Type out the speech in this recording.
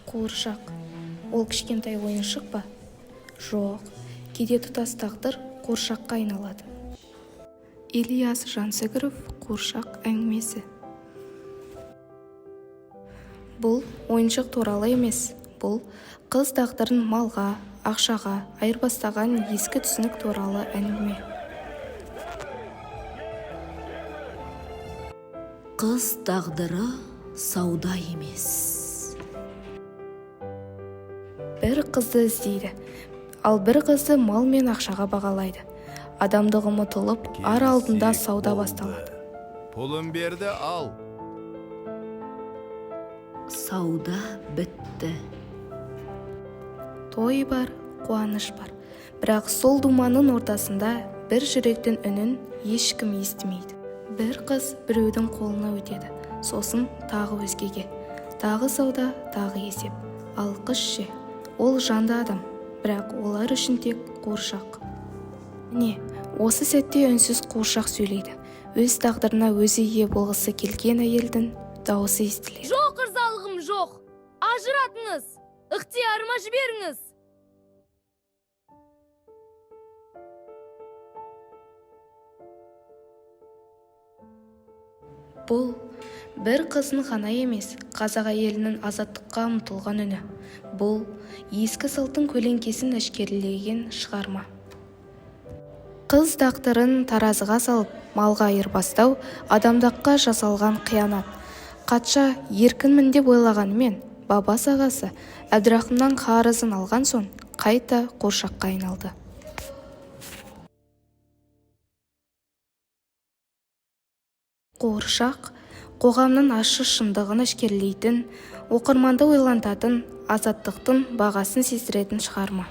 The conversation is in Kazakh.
Қуыршақ. Ол кішкентай ойыншық па? Жоқ, кейде тұтас тағдыр қуыршаққа айналады. Ильяс Жансүгіров «Қуыршақ әңгімесі». Бұл ойыншық туралы емес, бұл қыз тағдырын малға, ақшаға айырбастаған ескі түсінік туралы әңгіме. Қыз тағдыры сауда емес. Бір қызды іздейді, ал бір қызды мал мен ақшаға бағалайды. Адамдығы ұмытылып, ар алдында сауда басталады. Пұлын берді, ал. Сауда бітті. Той бар, қуаныш бар. Бірақ сол думанның ортасында бір жүректің үнін ешкім естімейді. Бір қыз біреудің қолына өтеді, сосын тағы өзгеге. Тағы сауда, тағы есеп. Ал қыз ше, ол жанды адам, бірақ олар үшін тек қуыршақ. Міне, осы сәтте үнсіз қуыршақ сөйлейді. Өз тағдырына өзі ие болғысы келген әйелдің дауысы естіледі. Жоқ, ырзалығым жоқ. Ажыратыңыз, ықтиярыма жіберіңіз. Бұл бір қыздың ғана емес, қазақ әйелінің азаттыққа ұмтылған үні. Бұл ескі салтың көлеңкесін әшкерелеген шығарма. Қыз тағдырын таразыға салып, малға айырбастау адамдыққа жасалған қиянат. Қатша еркінмін деп ойлағанымен, баба сағасы Әбдірахымнан қарызын алған соң қайта қуыршаққа айналды. Қуыршақ қоғамның ащы шындығын әшкерелейтін, оқырманды ойлантатын, азаттықтың бағасын сездіретін шығарма.